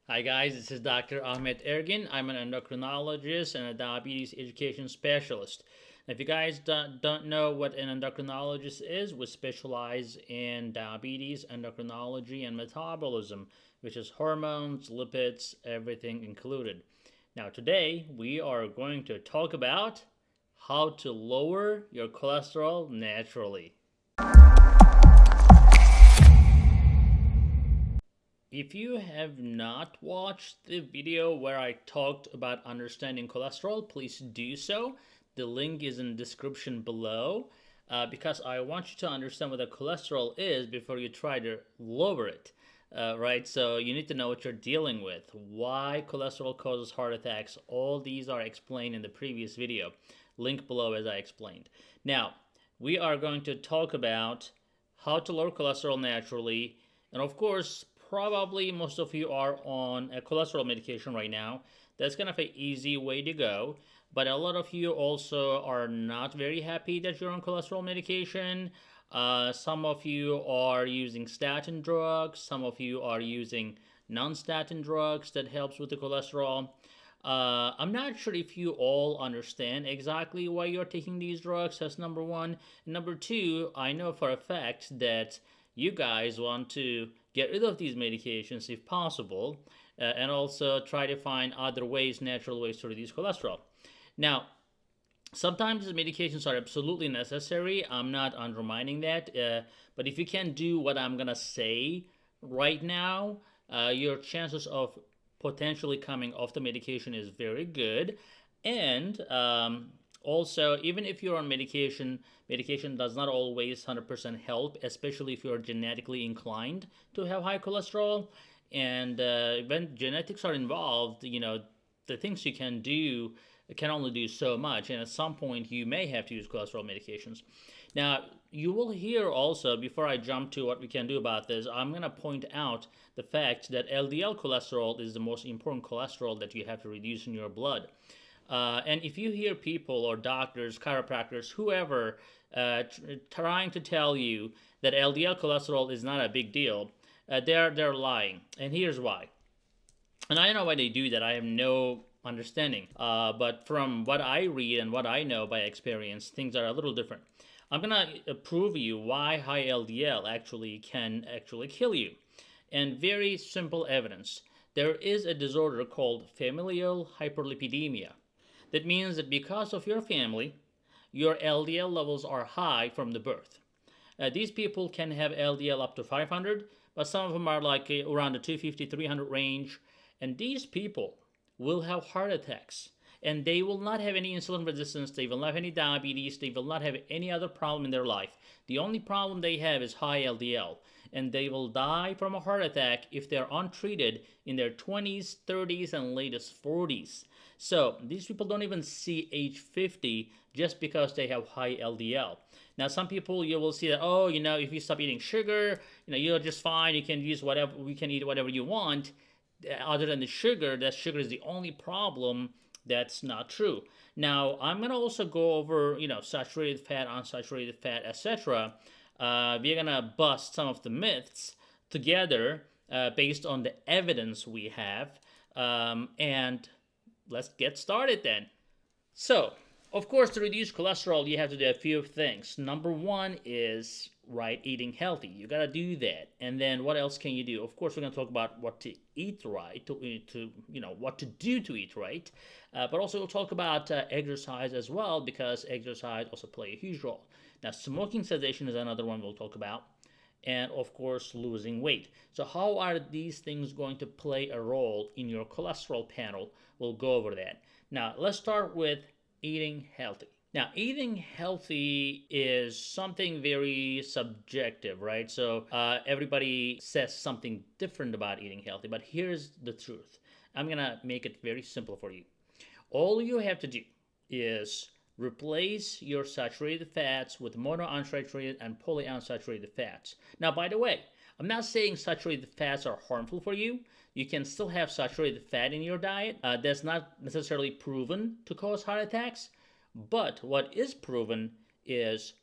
Hi guys, this is Dr.Ergin. I'm an endocrinologist and a diabetes education specialist. If you guys don't know what an endocrinologist is, we specialize in diabetes, endocrinology, and metabolism, which is hormones, lipids, everything included. Now today we are going to talk about how to lower your cholesterol naturally. If you have not watched the video where I talked about understanding cholesterol, please do so. The link is in the description below because I want you to understand what the cholesterol is before you try to lower it. Right, so you need to know what you're dealing with, why cholesterol causes heart attacks. All these are explained in the previous video. Link below as I explained. Now, we are going to talk about how to lower cholesterol naturally, and of course, probably most of you are on a cholesterol medication right now. That's kind of an easy way to go. But a lot of you also are not very happy that you're on cholesterol medication. Some of you are using statin drugs. Some of you are using non-statin drugs that helps with the cholesterol. I'm not sure if you all understand exactly why you're taking these drugs. That's number one. Number two, I know for a fact that you guys want to get rid of these medications if possible, and also try to find other ways, natural ways to reduce cholesterol. Now, sometimes the medications are absolutely necessary. I'm not undermining that, but if you can do what I'm gonna say right now, your chances of potentially coming off the medication is very good. And also, even if you're on medication, medication does not always 100% help, especially if you're genetically inclined to have high cholesterol. And when genetics are involved, the things you can do can only do so much, and at some point you may have to use cholesterol medications. Now, you will hear also, before I jump to what we can do about this, I'm going to point out the fact that LDL cholesterol is the most important cholesterol that you have to reduce in your blood. And if you hear people or doctors, chiropractors, whoever, trying to tell you that LDL cholesterol is not a big deal, they're lying. And here's why. And I don't know why they do that. I have no understanding. But from what I read and what I know by experience, things are a little different. I'm gonna prove you why high LDL can actually kill you, and very simple evidence. There is a disorder called familial hyperlipidemia. That means that because of your family, your LDL levels are high from the birth. These people can have LDL up to 500, but some of them are like around the 250, 300 range. And these people will have heart attacks, and they will not have any insulin resistance, they will not have any diabetes, they will not have any other problem in their life. The only problem they have is high LDL, and they will die from a heart attack if they're untreated in their 20s, 30s, and latest 40s. So these people don't even see age 50 just because they have high LDL. Now, some people, you will see that, oh, if you stop eating sugar, you're just fine. You can use whatever, we can eat whatever you want. Other than the sugar, that sugar is the only problem. That's not true. Now, I'm going to also go over, saturated fat, unsaturated fat, etc. We're going to bust some of the myths together based on the evidence we have. And let's get started then. So, of course, to reduce cholesterol, you have to do a few things. Number one is eating healthy. You gotta do that. And then what else can you do? Of course, we're gonna talk about what to eat right, what to do to eat right. But also we'll talk about exercise as well, because exercise also play a huge role. Now, smoking cessation is another one we'll talk about. And of course, losing weight. So how are these things going to play a role in your cholesterol panel? We'll go over that. Now, let's start with eating healthy. Now, eating healthy is something very subjective, right? So everybody says something different about eating healthy, but here's the truth. I'm gonna make it very simple for you. All you have to do is replace your saturated fats with monounsaturated and polyunsaturated fats. Now, by the way, I'm not saying saturated fats are harmful for you. You can still have saturated fat in your diet. That's not necessarily proven to cause heart attacks. But what is proven is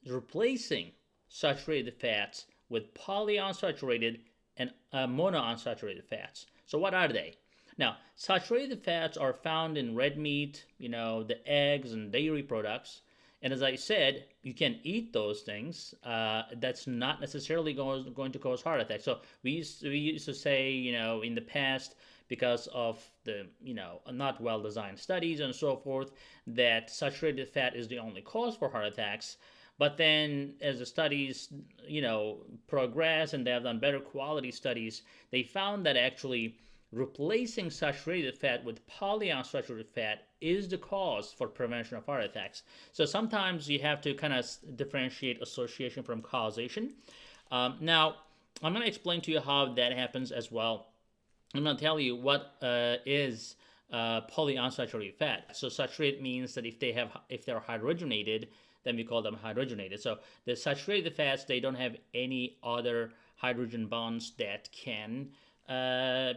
replacing saturated fats with polyunsaturated and monounsaturated fats. So what are they? Now, saturated fats are found in red meat, the eggs and dairy products. And as I said, you can eat those things. That's not necessarily going to cause heart attack. So we used to say, in the past, because of the, not well designed studies and so forth, that saturated fat is the only cause for heart attacks. But then as the studies, progress and they have done better quality studies, they found that actually replacing saturated fat with polyunsaturated fat is the cause for prevention of heart attacks. So sometimes you have to kind of differentiate association from causation. Now, I'm going to explain to you how that happens as well. I'm going to tell you what is polyunsaturated fat. So saturated means that if they're hydrogenated, then we call them hydrogenated. So the saturated fats, they don't have any other hydrogen bonds that can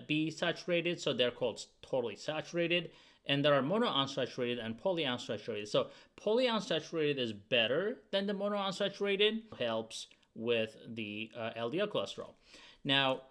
be saturated, so they're called totally saturated. And there are monounsaturated and polyunsaturated. So polyunsaturated is better than the monounsaturated, helps with the LDL cholesterol. Now,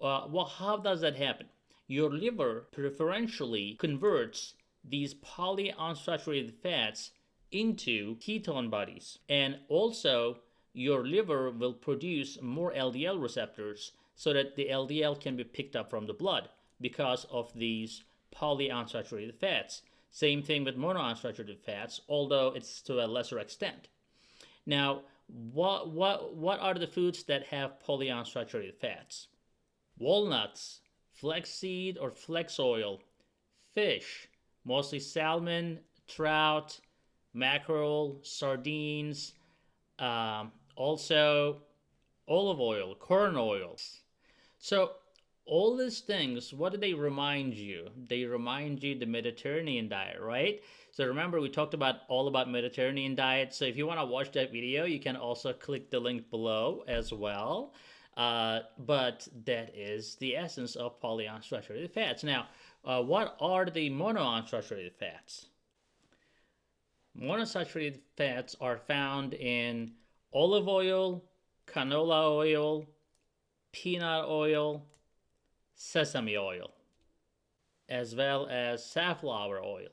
how does that happen? Your liver preferentially converts these polyunsaturated fats into ketone bodies, and also your liver will produce more LDL receptors so that the LDL can be picked up from the blood because of these polyunsaturated fats. Same thing with monounsaturated fats, although it's to a lesser extent. Now, what are the foods that have polyunsaturated fats? Walnuts, flaxseed or flax oil, fish, mostly salmon, trout, mackerel, sardines, also olive oil, corn oil. So all these things, what do they remind you? They remind you the Mediterranean diet, right? So remember, we talked all about Mediterranean diet. So if you want to watch that video, you can also click the link below as well. But that is the essence of polyunsaturated fats. Now, what are the monounsaturated fats? Monounsaturated fats are found in olive oil, canola oil, peanut oil, sesame oil, as well as safflower oil.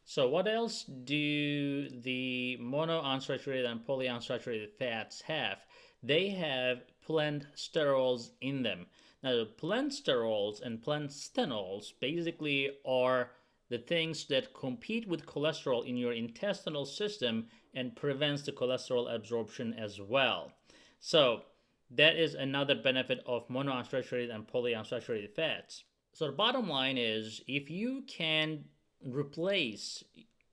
So what else do the monounsaturated and polyunsaturated fats have? They have plant sterols in them. Now, the plant sterols and plant stenols basically are the things that compete with cholesterol in your intestinal system and prevents the cholesterol absorption as well. So that is another benefit of monounsaturated and polyunsaturated fats. So the bottom line is, if you can replace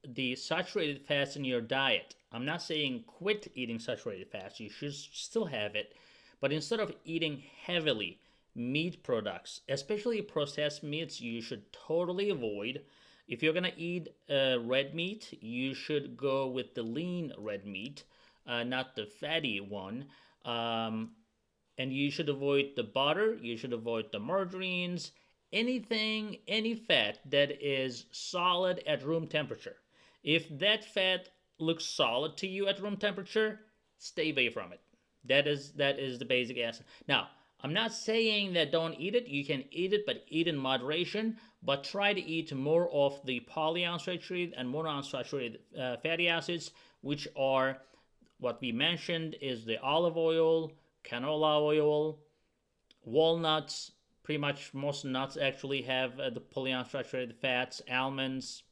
the saturated fats in your diet, I'm not saying quit eating saturated fats, you should still have it, but instead of eating heavily meat products, especially processed meats, you should totally avoid. If you're going to eat red meat, you should go with the lean red meat, not the fatty one. And you should avoid the butter, you should avoid the margarines, any fat that is solid at room temperature. If that fat looks solid to you at room temperature, stay away from it. That is the basic answer. Now, I'm not saying that don't eat it. You can eat it, but eat in moderation. But try to eat more of the polyunsaturated and monounsaturated fatty acids, which are what we mentioned is the olive oil, canola oil, walnuts. Pretty much most nuts actually have the polyunsaturated fats, almonds,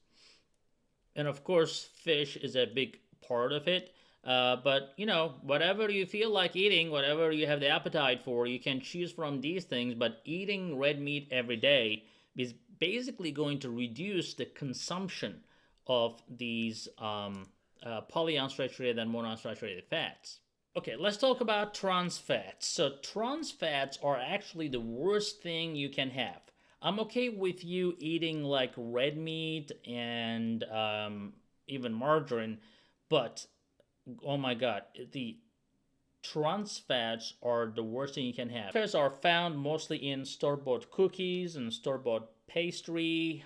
and of course fish is a big part of it. But whatever you feel like eating, whatever you have the appetite for, you can choose from these things. But eating red meat every day is basically going to reduce the consumption of these polyunsaturated and monounsaturated fats. Okay, let's talk about trans fats. So trans fats are actually the worst thing you can have. I'm okay with you eating like red meat and even margarine, but oh my god, the trans fats are the worst thing you can have. Fats are found mostly in store-bought cookies and store-bought pastry,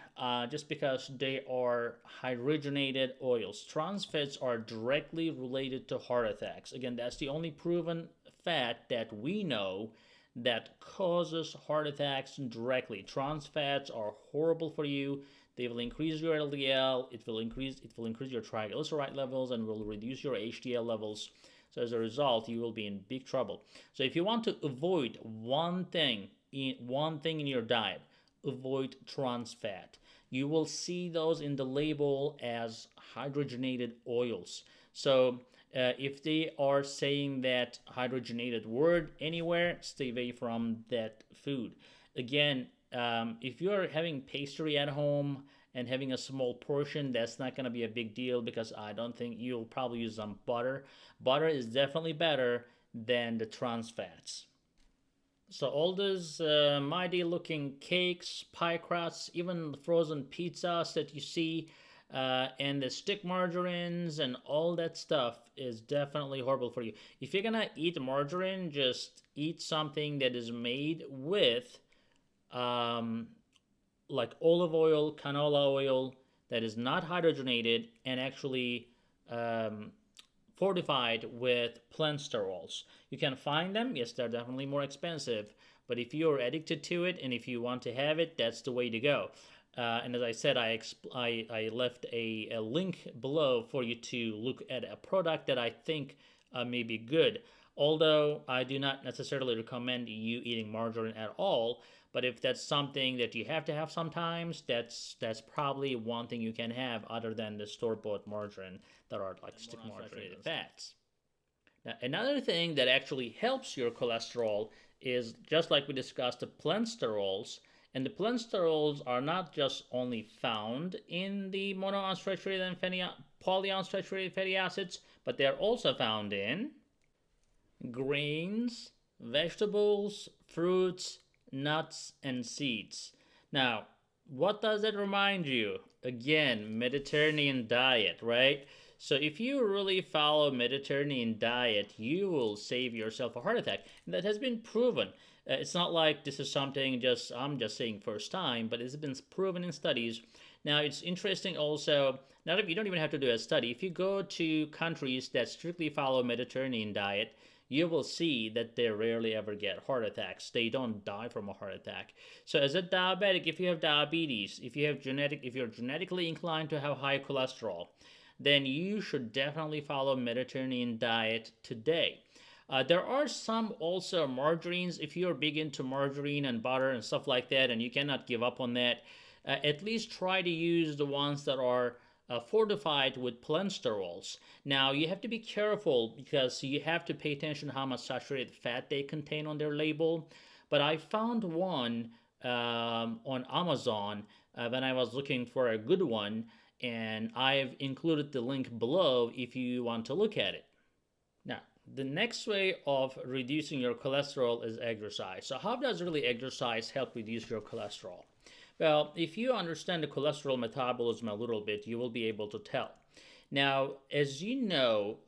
just because they are hydrogenated oils. Trans fats are directly related to heart attacks. Again, that's the only proven fat that we know that causes heart attacks directly. Trans fats are horrible for you. They will increase your LDL, it will increase your triglyceride levels, and will reduce your HDL levels. So as a result, you will be in big trouble. So if you want to avoid one thing in your diet, avoid trans fat. You will see those in the label as hydrogenated oils. So if they are saying that hydrogenated word anywhere, stay away from that food. Again, if you're having pastry at home and having a small portion, that's not going to be a big deal, because I don't think you'll probably use some butter. Butter is definitely better than the trans fats. So all those mighty looking cakes, pie crusts, even the frozen pizzas that you see, and the stick margarines and all that stuff is definitely horrible for you. If you're gonna eat margarine, just eat something that is made with like olive oil, canola oil, that is not hydrogenated and actually fortified with plant sterols. You can find them. Yes, they're definitely more expensive, but if you're addicted to it and if you want to have it, that's the way to go. And as I said, I left a link below for you to look at a product that I think may be good. Although I do not necessarily recommend you eating margarine at all, but if that's something that you have to have sometimes, that's probably one thing you can have other than the store-bought margarine that are like stick margarine fats. Now, another thing that actually helps your cholesterol is, just like we discussed, the plant sterols. And the plant sterols are not just only found in the monounsaturated and polyunsaturated fatty acids, but they are also found in grains, vegetables, fruits, nuts, and seeds. Now, what does that remind you? Again, Mediterranean diet, right? So if you really follow Mediterranean diet, you will save yourself a heart attack. And that has been proven. It's not like this is something I'm just saying first time, but it's been proven in studies. Now, it's interesting also, not if you don't even have to do a study. If you go to countries that strictly follow Mediterranean diet, you will see that they rarely ever get heart attacks. They don't die from a heart attack. So as a diabetic, if you have diabetes, if you're genetically inclined to have high cholesterol, then you should definitely follow Mediterranean diet today. There are some also margarines. If you're big into margarine and butter and stuff like that, and you cannot give up on that, at least try to use the ones that are fortified with plant sterols. Now, you have to be careful because you have to pay attention to how much saturated fat they contain on their label. But I found one on Amazon when I was looking for a good one, and I've included the link below if you want to look at it. Now, the next way of reducing your cholesterol is exercise. So how does really exercise help reduce your cholesterol? Well, if you understand the cholesterol metabolism a little bit, you will be able to tell. Now, as you know,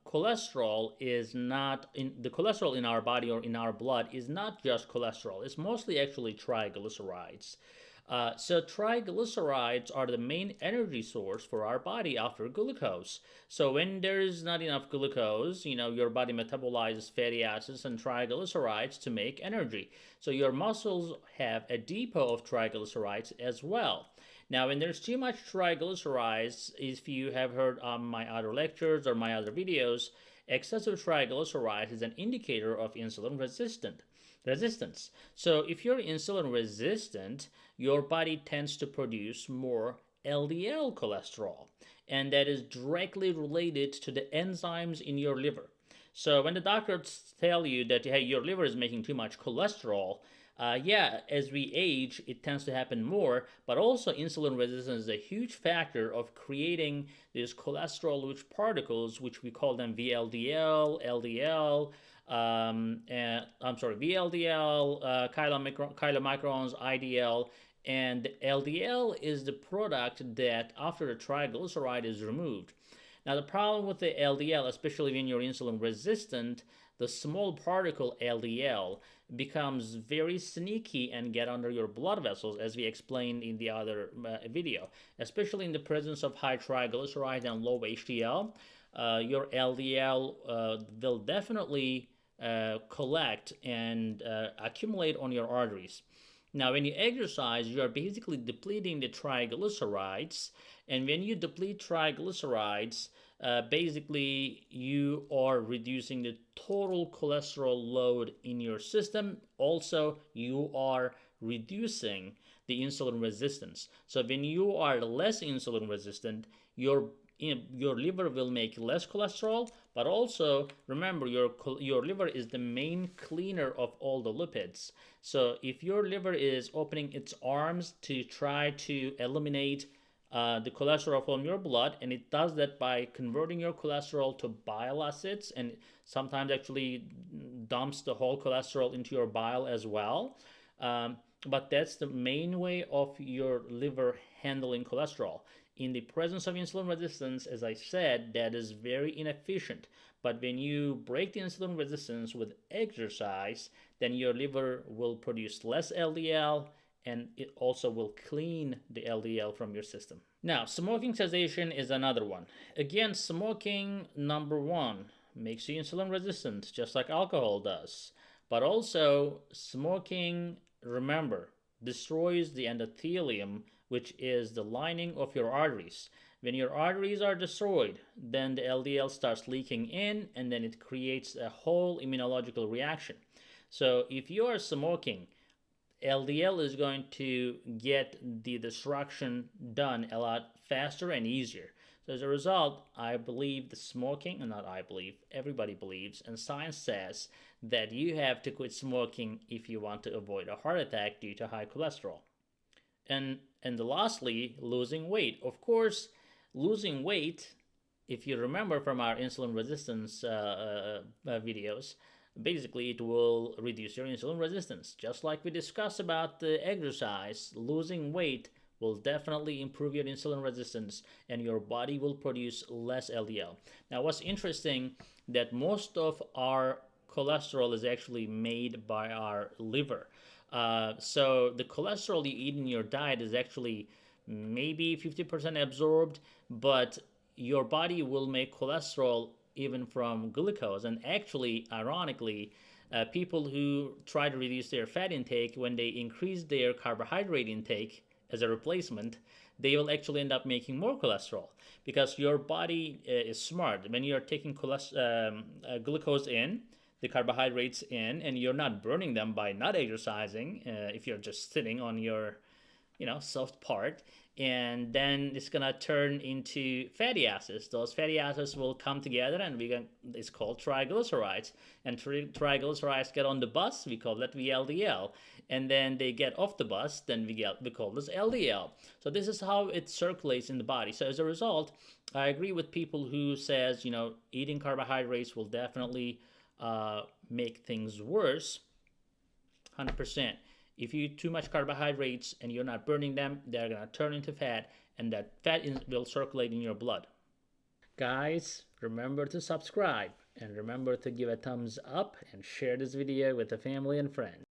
cholesterol is not the cholesterol in our body or in our blood is not just cholesterol. It's mostly actually triglycerides. So triglycerides are the main energy source for our body after glucose. So when there is not enough glucose, your body metabolizes fatty acids and triglycerides to make energy. So your muscles have a depot of triglycerides as well. Now, when there's too much triglycerides, if you have heard my other lectures or my other videos, excessive triglycerides is an indicator of insulin resistance. So if you're insulin resistant, your body tends to produce more LDL cholesterol, and that is directly related to the enzymes in your liver. So when the doctors tell you that, hey, your liver is making too much cholesterol, as we age, it tends to happen more, but also insulin resistance is a huge factor of creating these cholesterol-rich particles, which we call them VLDL, LDL, VLDL, chylomicrons, IDL, and LDL is the product that after the triglyceride is removed. Now, the problem with the LDL, especially when you're insulin resistant, the small particle LDL becomes very sneaky and get under your blood vessels, as we explained in the other video. Especially in the presence of high triglyceride and low HDL, your LDL will definitely collect and accumulate on your arteries. Now, when you exercise, you are basically depleting the triglycerides, and when you deplete triglycerides, basically you are reducing the total cholesterol load in your system. Also, you are reducing the insulin resistance. So when you are less insulin resistant, your liver will make less cholesterol, but also remember your liver is the main cleaner of all the lipids. So if your liver is opening its arms to try to eliminate the cholesterol from your blood, and it does that by converting your cholesterol to bile acids, and sometimes actually dumps the whole cholesterol into your bile as well. But that's the main way of your liver handling cholesterol. In the presence of insulin resistance, as I said, that is very inefficient. But when you break the insulin resistance with exercise, then your liver will produce less LDL, and it also will clean the LDL from your system. Now, smoking cessation is another one. Again, smoking, number one, makes you insulin resistant, just like alcohol does. But also, smoking, remember, destroys the endothelium, which is the lining of your arteries. When your arteries are destroyed, then the LDL starts leaking in, and then it creates a whole immunological reaction. So if you are smoking, LDL is going to get the destruction done a lot faster and easier. So as a result, I believe the smoking, and not I believe, everybody believes, and science says that you have to quit smoking if you want to avoid a heart attack due to high cholesterol. And lastly, losing weight. Of course, losing weight, if you remember from our insulin resistance videos, basically it will reduce your insulin resistance. Just like we discussed about the exercise, losing weight will definitely improve your insulin resistance, and your body will produce less LDL. Now, what's interesting, that most of our cholesterol is actually made by our liver. So the cholesterol you eat in your diet is actually maybe 50% absorbed, but your body will make cholesterol even from glucose. And actually, ironically, people who try to reduce their fat intake, when they increase their carbohydrate intake as a replacement, they will actually end up making more cholesterol, because your body is smart. When you're taking glucose in, the carbohydrates in, and you're not burning them by not exercising, if you're just sitting on your soft part, and then it's gonna turn into fatty acids. Those fatty acids will come together, and it's called triglycerides. And triglycerides get on the bus, we call that VLDL, and then they get off the bus, then we call this LDL. So this is how it circulates in the body. So as a result, I agree with people who says eating carbohydrates will definitely make things worse. 100%. If you eat too much carbohydrates and you're not burning them, they're going to turn into fat, and that fat will circulate in your blood. Guys, remember to subscribe, and remember to give a thumbs up and share this video with the family and friends.